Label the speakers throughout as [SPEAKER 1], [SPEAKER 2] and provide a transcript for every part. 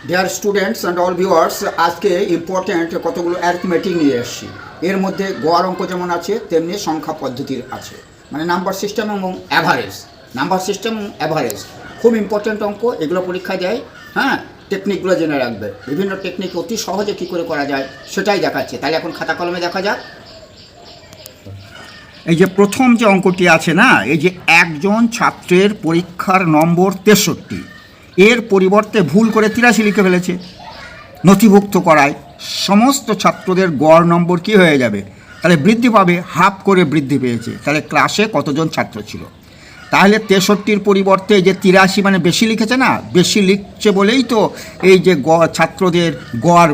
[SPEAKER 1] Dear students and all viewers, আজকে important কতগুলো arithmetic নিয়ে এসেছি। এর মধ্যে গড় অঙ্ক যেমন আছে তেমনি সংখ্যা পদ্ধতির আছে, মানে নাম্বার সিস্টেম এবং অ্যাভারেজ। নাম্বার সিস্টেম এবং অ্যাভারেজ খুব ইম্পর্ট্যান্ট অঙ্ক, এগুলো পরীক্ষা দেয়। হ্যাঁ, টেকনিকগুলো জেনে রাখবে। বিভিন্ন টেকনিক অতি সহজে কী করে করা যায় সেটাই দেখাচ্ছে। তাহলে এখন খাতা কলমে দেখা যাক। এই যে প্রথম যে অঙ্কটি আছে না, এই যে একজন ছাত্রের পরীক্ষার নম্বর 63, এর পরিবর্তে ভুল করে 83 লিখে ফেলেছে। নথিভুক্ত করায় সমস্ত ছাত্রদের গড় নম্বর কি হয়ে যাবে? তাহলে বৃদ্ধি পাবে, হাফ করে বৃদ্ধি পেয়েছে। তাহলে ক্লাসে কতজন ছাত্র ছিল? তাহলে 63-র পরিবর্তে যে 83 মানে বেশি লিখেছে না, বেশি লিখছে বলেই তো এই যে ছাত্রদের গড়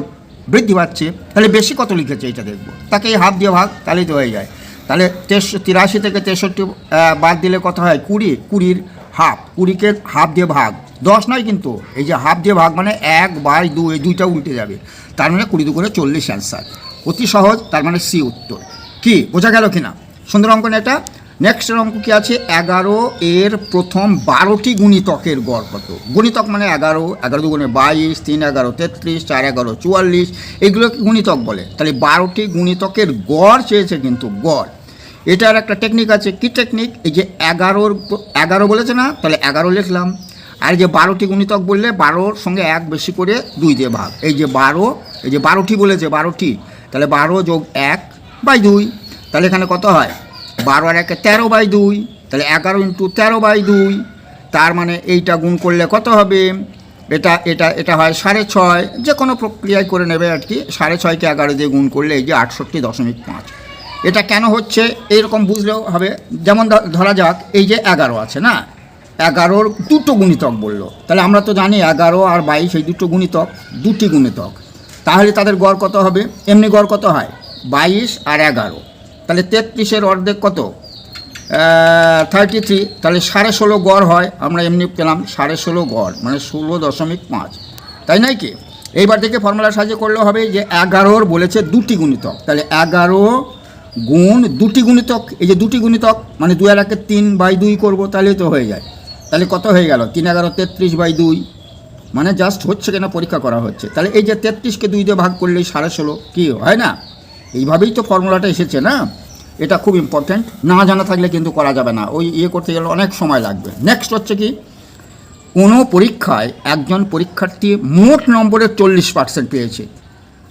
[SPEAKER 1] বৃদ্ধি পাচ্ছে। তাহলে বেশি কত লিখেছে এটা দেখব, তাকে এই হাফ দিয়ে ভাগ, তাহলেই তো হয়ে যায়। তাহলে 83 থেকে 63 বাদ দিলে কত হয়? 20, 20-র হাফ, 20-কে হাফ দিয়ে ভাগ, 10 নয় কিন্তু, এই যে হাফ দিয়ে ভাগ মানে 1/2, এই দুইটা উল্টে যাবে। তার মানে 20 করে 40 অ্যান্সার। অতি সহজ, তার মানে সি উত্তর। কি বোঝা গেল কিনা? সুন্দর অঙ্ক না এটা? নেক্সট অঙ্ক কি আছে? 11 এর প্রথম 12টি গুণিতকের গড় কত? গুণিতক মানে 11, 11 দুগুণে 22, 3 11 33, 4 11 44, এগুলোকে গুণিতক বলে। তাহলে 12টি গুণিতকের গড় চেয়েছে, কিন্তু গড়। এটার একটা টেকনিক আছে। কি টেকনিক? এই যে 11 বলেছে না, তাহলে 11 লিখলাম। আর যে 12টি গুণিতক বললে 12-র সঙ্গে 1 বেশি করে 2 দিয়ে ভাগ। এই যে 12, এই যে 12টি বলেছে, 12টি, তাহলে 12 যোগ 1/2। তাহলে এখানে কত হয়? 12 আর 1 13/2, তাহলে 11 × 13/2। তার মানে এইটা গুণ করলে কত হবে? এটা হয় 6.5। যে কোনো প্রক্রিয়ায় করে নেবে আর কি। 6.5-কে 11 দিয়ে গুণ করলে এই যে 68.5। এটা কেন হচ্ছে এইরকম বুঝলেও হবে। যেমন ধরা যাক এই যে 11 আছে না, 11-র দুটো গুণিতক বললো, তাহলে আমরা তো জানি 11 আর 22 এই দুটো গুণিতক, দুটি গুণিতক। তাহলে তাদের গড় কত হবে? এমনি গড় কত হয়? 22 আর 11, তাহলে 33-এর অর্ধেক কত? 33, তাহলে 16.5 গড় হয়। আমরা এমনি পেলাম 16.5 গড়, মানে 16.5, তাই নয় কি? এইবার থেকে ফর্মুলার সাহায্যে করলেও হবে যে 11-র বলেছে দুটি গুণিতক, তাহলে 11 গুণ দুটি গুণিতক। এই যে দুটি গুণিতক মানে 2 আর 1-কে 3/2 করবো, তাহলে তো হয়ে যায়। তাহলে কত হয়ে গেল? 3 11 33/2, মানে জাস্ট হচ্ছে কিনা পরীক্ষা করা হচ্ছে। তাহলে এই যে 33-কে 2 দিয়ে ভাগ করলেই 16.5 কি হয় না? এইভাবেই তো ফর্মুলাটা এসেছে না। এটা খুব ইম্পর্ট্যান্ট, না জানা থাকলে কিন্তু করা যাবে না। ওই করতে গেলে অনেক সময় লাগবে। নেক্সট হচ্ছে কি, কোনো পরীক্ষায় একজন পরীক্ষার্থী মোট নম্বরের 40% পেয়েছে,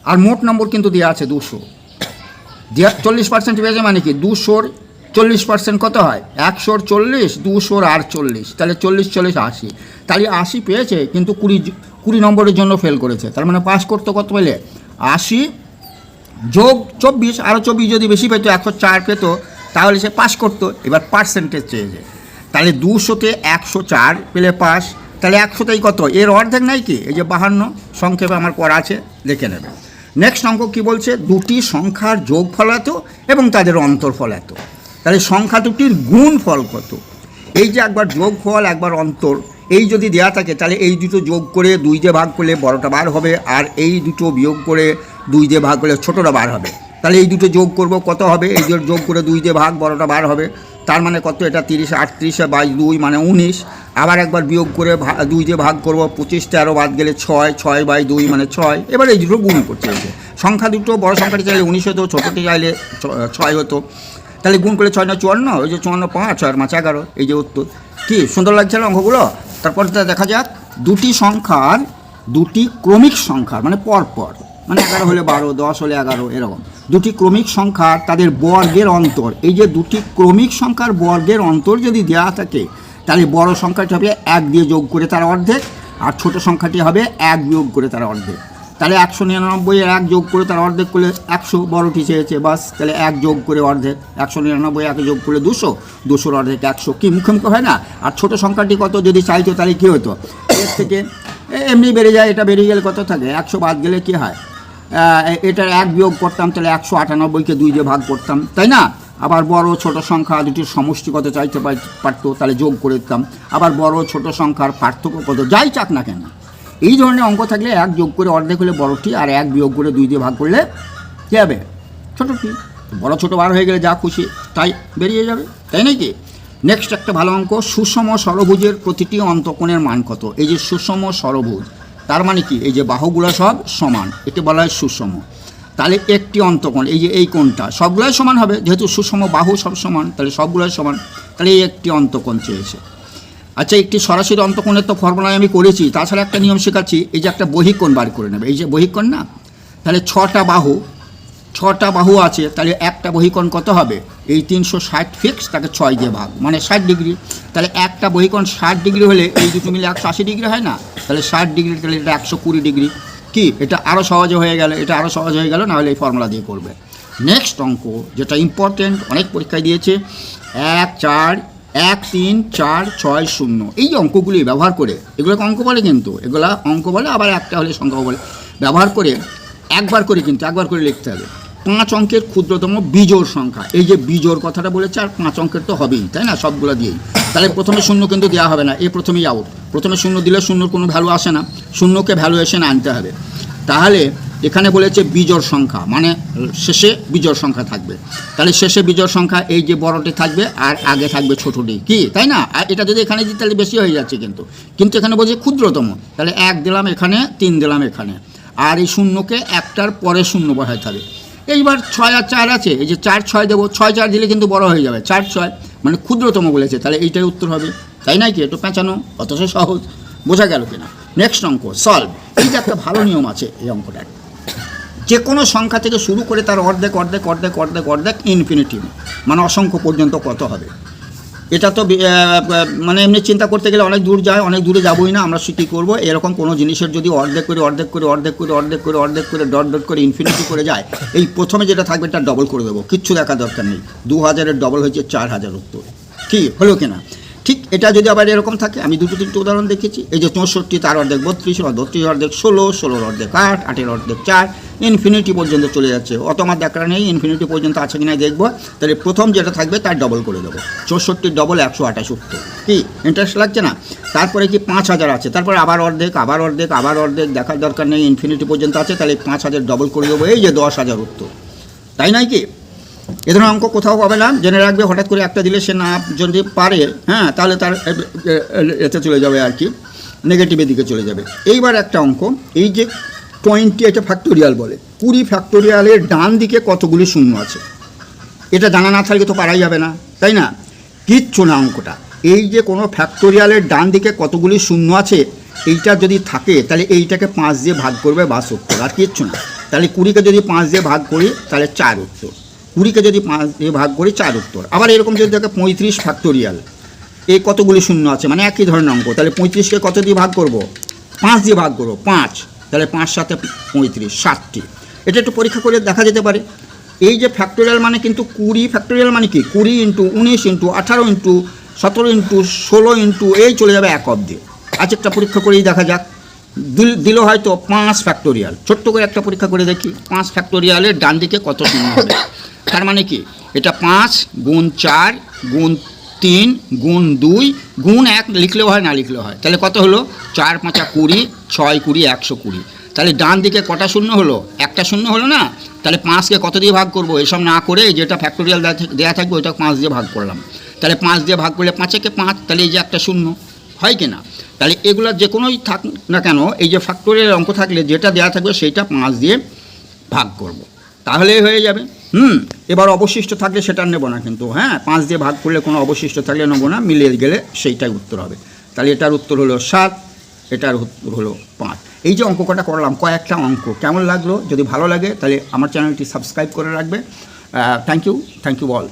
[SPEAKER 1] আর মোট নম্বর কিন্তু দেওয়া আছে 200। 40% পেয়েছে মানে কি? 200-র 40% কত হয়? 100-র 40, 200-র আর 40, তাহলে 40 40 80। তাহলে 80 পেয়েছে, কিন্তু 20 নম্বরের জন্য ফেল করেছে। তার মানে পাস করতে কত পেলে? 80 যোগ 24, আরও 24 যদি বেশি পেতো, 104 পেত, তাহলে সে পাস করতো। এবার পার্সেন্টেজ চেয়েছে, তাহলে 200-তে 104 পেলে পাস। তাহলে 100-তেই কত? এর অর্ধেক নাই কি? এই যে 52, সংক্ষেপে আমার করা আছে, দেখে নেবে। নেক্সট অঙ্ক কী বলছে? দুটি সংখ্যার যোগফল এত এবং তাদের অন্তরফল এত। তাহলে সংখ্যা দুটির গুণফল কত? এই যে একবার যোগফল একবার অন্তর, এই যদি দেওয়া থাকে তাহলে এই দুটো যোগ করে 2 দিয়ে ভাগ করলে বড়টা বার হবে, আর এই দুটো বিয়োগ করে 2 দিয়ে ভাগ করলে ছোটোটা বার হবে। তাহলে এই দুটো যোগ করব, কত হবে? এই দুটো যোগ করে 2 দিয়ে ভাগ, বড়টা বার হবে। তার মানে কত? এটা 30, 38/2 মানে 19। আবার একবার বিয়োগ করে 2 দিয়ে ভাগ করব, 25, 13 বাদ গেলে 6, 6/2 মানে 6। এবার এই দুটো গুণ করতে হবে। সংখ্যা দুটো বড় সংখ্যাটি চাইলে 19 হতো, ছোটোটি চাইলে 6 হতো। তাহলে গুণ করলে 6 9 54, ওই যে 54 5 আর 5 11, এই যে উত্তর। কি সুন্দর লাগছে না অঙ্কগুলো? তারপর দেখা যাক দুটি সংখ্যার, দুটি ক্রমিক সংখ্যার মানে পরপর, মানে 11 হলে 12, 10 হলে 11, এরকম দুটি ক্রমিক সংখ্যার তাদের বর্গের অন্তর। এই যে দুটি ক্রমিক সংখ্যার বর্গের অন্তর যদি দেওয়া থাকে, তাহলে বড় সংখ্যাটি হবে 1 দিয়ে যোগ করে তার অর্ধেক, আর ছোট সংখ্যাটি হবে 1 বিয়োগ করে তার অর্ধেক। তাহলে 199-এর 1 যোগ করে তার অর্ধেক করলে 100, বড়টি চেয়েছে, বাস। তাহলে 1 যোগ করে অর্ধেক, 199 1 যোগ করলে 200, 200-র অর্ধেক 100। কি মুখোমুখি হয় না? আর ছোট সংখ্যাটি কত যদি চাইতো, তাহলে কী হতো? এর থেকে এমনি বেড়ে যায়, এটা বেরিয়ে গেলে কত থাকে? 100 বাদ গেলে কী হয়? এটার 1 বিয়োগ করতাম, তাহলে 198-কে 2 দিয়ে ভাগ করতাম, তাই না? আবার বড় ছোট সংখ্যা দুটির সমষ্টি কত চাইতে পারতো, তাহলে যোগ করে দিতাম। আবার বড় ছোট সংখ্যার পার্থক্য কত, যাই চাক না কেন। এই ধরনের অঙ্ক থাকলে 1 যোগ করে অর্ধেক হলে বড়টি, আর 1 বিয়োগ করে 2 দিয়ে ভাগ করলে কী হবে? ছোটোটি। বড় ছোটো বার হয়ে গেলে যা খুশি তাই বেরিয়ে যাবে, তাই নাকি? নেক্সট একটা ভালো অঙ্ক, সুষম ষড়ভুজের প্রতিটি অন্তঃকোণের মান কত? এই যে সুষম ষড়ভুজ, তার মানে কি এই যে বাহুগুলো সব সমান, একে বলা হয় সুষম। তাহলে একটি অন্তকোণ, এই যে এই কোণটা সবগুলোই সমান হবে, যেহেতু সুষম বাহু সব সমান, তাহলে সবগুলোই সমান। তাহলে এই একটি অন্তকোণ চেয়েছে। আচ্ছা, একটি সরাসরি অন্তকোণের তো ফর্মুলায় আমি করেছি, তাছাড়া একটা নিয়ম শেখাচ্ছি, এই যে একটা বহিকোণ বার করে নেবে, এই যে বহিকোণ না, তাহলে ছটা বাহু আছে, তাহলে একটা বহিকোণ কত হবে, এই 360 ফিক্স, তাকে 6 দিয়ে ভাগ, মানে 60 ডিগ্রি। তাহলে একটা বহিকোণ 60 ডিগ্রি হলে এই দুটো মিলে 180 ডিগ্রি হয় না, তাহলে 60 ডিগ্রি, তাহলে এটা 120 ডিগ্রি। কি এটা আরও সহজে হয়ে গেল, এটা আরও সহজ হয়ে গেল, নাহলে এই ফর্মুলা দিয়ে করবে। নেক্সট অঙ্ক যেটা ইম্পর্টেন্ট, অনেক পরীক্ষায় দিয়েছে, 1 4 1 3 4 6 0, এই যে অঙ্কগুলি ব্যবহার করে, এগুলোকে অঙ্ক বলে, কিন্তু এগুলা অঙ্ক বলে, আবার একটা হলে সংখ্যা বলে, ব্যবহার করে একবার করে লিখতে হবে 5 অঙ্কের ক্ষুদ্রতম বিজোড় সংখ্যা। এই যে বিজোড় কথাটা বলেছে, আর 5 অঙ্কের তো হবেই, তাই না, সবগুলো দিয়েই। তাহলে প্রথমে শূন্য কিন্তু দেওয়া হবে না, প্রথমেই আউট। প্রথমে শূন্য দিলে শূন্যর কোনো ভ্যালু আসে না, শূন্যকে ভ্যালুয়েশন আনতে হবে। তাহলে এখানে বলেছে বিজোড় সংখ্যা, মানে শেষে বিজোড় সংখ্যা থাকবে। তাহলে শেষে বিজোড় সংখ্যা এই যে বড়টি থাকবে, আর আগে থাকবে ছোটটি, কি তাই না? আর এটা যদি এখানে দিই তাহলে বেশি হয়ে যাচ্ছে, কিন্তু এখানে বলছে ক্ষুদ্রতম, তাহলে 1 দিলাম এখানে, 3 দিলাম এখানে, আর এই শূন্যকে একটার পরে শূন্য বসাতে হবে। এইবার 6 আর 4 আছে, এই যে 4 6 দেবো, 6 4 দিলে কিন্তু বড় হয়ে যাবে, 4 6 মানে ক্ষুদ্রতম বলেছে, তাহলে এইটাই উত্তর হবে, তাই নয় কি? একটু পেঁচানো, অথচ সহজ, বোঝা গেল কিনা? নেক্সট অঙ্ক সলভ। এই যে একটা ভালো নিয়ম আছে এই অঙ্কটা, যে কোনো সংখ্যা থেকে শুরু করে তার অর্ধেক অর্ধেক অর্ধেক অর্ধেক অর্ধেক ইনফিনিটি, মানে অসংখ্য পর্যন্ত কত হবে। এটা তো মানে এমনি চিন্তা করতে গেলে অনেক দূর যায়, অনেক দূরে যাবোই না। আমরা কী করবো, এরকম কোনো জিনিসের যদি অর্ধেক করে অর্ধেক করে অর্ধেক করে অর্ধেক করে অর্ধেক করে ডট ডট করে ইনফিনিটি করে যায়, এই প্রথমে যেটা থাকবে এটা ডবল করে দেবো, কিচ্ছু দেখা দরকার নেই। 2000-এর ডবল হয়েছে 4000 উত্তর, কি হলো কিনা? ঠিক এটা যদি আবার এরকম থাকে, আমি 2-3টে উদাহরণ দেখেছি। এই যে 64, তার অর্ধেক 32, 32 অর্ধেক 16, 16 অর্ধেক 8, 8 অর্ধেক 4, ইনফিনিটি পর্যন্ত চলে যাচ্ছে। অত আমার দেখা নেই, ইনফিনিটি পর্যন্ত আছে কিনা দেখবো। তাহলে প্রথম যেটা থাকবে তার ডবল করে দেবো, 64 ডবল 128 উত্তর। কি ইন্টারেস্ট লাগছে না? তারপরে কি 5000 আছে, তারপরে আবার অর্ধেক আবার অর্ধেক আবার অর্ধেক, দেখার দরকার নেই, ইনফিনিটি পর্যন্ত আছে, তাহলে 5000 ডবল করে দেবো, এই যে 10,000 উত্তর, তাই নয় কি? এ ধরনের অঙ্ক কোথাও পাবে না, জেনে রাখবে। হঠাৎ করে একটা দিলে সে না যদি পারে, হ্যাঁ, তাহলে তার এতে চলে যাবে আর কি, নেগেটিভের দিকে চলে যাবে। এইবার একটা অঙ্ক, এই যে 20, এটা ফ্যাক্টোরিয়াল বলে, 20 ফ্যাক্টোরিয়ালের ডান দিকে কতগুলি শূন্য আছে, এটা জানা না থাকলে তো পারাই যাবে না, তাই না? কিচ্ছু না অঙ্কটা, এই যে কোনো ফ্যাক্টোরিয়ালের ডান দিকে কতগুলি শূন্য আছে, এইটা যদি থাকে তাহলে এইটাকে 5 দিয়ে ভাগ করবে, বাস উত্তর, আর কিচ্ছু না। তাহলে 20কে যদি 5 দিয়ে ভাগ করি তাহলে 4 উত্তর, 20কে যদি 5 দিয়ে ভাগ করি 4 উত্তর। আবার এরকম যদি দেখে 35 ফ্যাক্টোরিয়াল, এই কতগুলি শূন্য আছে, মানে একই ধরনের অঙ্ক, তাহলে 35কে কত দিয়ে ভাগ করব, 5 দিয়ে ভাগ করবো, 5, তাহলে 5 7 35, 60টি। এটা একটু পরীক্ষা করে দেখা যেতে পারে। এই যে ফ্যাক্টোরিয়াল মানে কিন্তু 20 ফ্যাক্টোরিয়াল মানে কি, 20 into 19 into 18 into 17 into 16 into, এই চলে যাবে 1 অবধি। আজ একটা পরীক্ষা করেই দেখা যাক, দিল হয়তো 5 ফ্যাক্টোরিয়াল, ছোট্ট করে একটা পরীক্ষা করে দেখি, 5 ফ্যাক্টোরিয়ালের ডান দিকে কত শূন্য হবে। তার মানে কি, এটা 5 গুণ 4 গুণ 3 গুণ 2 গুণ 1 লিখলেও হয়, না লিখলেও হয়। তাহলে কত হলো, 4 5 20, 6 20, 120। তাহলে ডান দিকে কটা শূন্য হলো, একটা শূন্য হলো না। তাহলে 5কে কত দিয়ে ভাগ করবো, এসব না করে যেটা ফ্যাক্টোরিয়াল দেওয়া থাকবে ওইটা 5 দিয়ে ভাগ করলাম। তাহলে 5 দিয়ে ভাগ করলে 5-একে 5, তাহলে এই যে একটা শূন্য, হয় কি না? তাহলে এগুলো যে কোনোই থাক না কেন, এই যে ফ্যাক্টোরিয়াল অঙ্ক থাকলে যেটা দেওয়া থাকবে সেইটা 5 দিয়ে ভাগ করব, তাহলেই হয়ে যাবে। এবার অবশিষ্ট থাকলে সেটা নেব না কিন্তু, হ্যাঁ, 5 দিয়ে ভাগ করলে কোনো অবশিষ্ট থাকলে নেব না, মিলিয়ে গেলে সেইটাই উত্তর হবে। তাহলে এটার উত্তর হলো 7, এটার উত্তর হলো 5। এই যে অঙ্ক কটা করলাম, কয়েকটা অঙ্ক, কেমন লাগলো? যদি ভালো লাগে তাহলে আমার চ্যানেলটি সাবস্ক্রাইব করে রাখবে। Thank you all.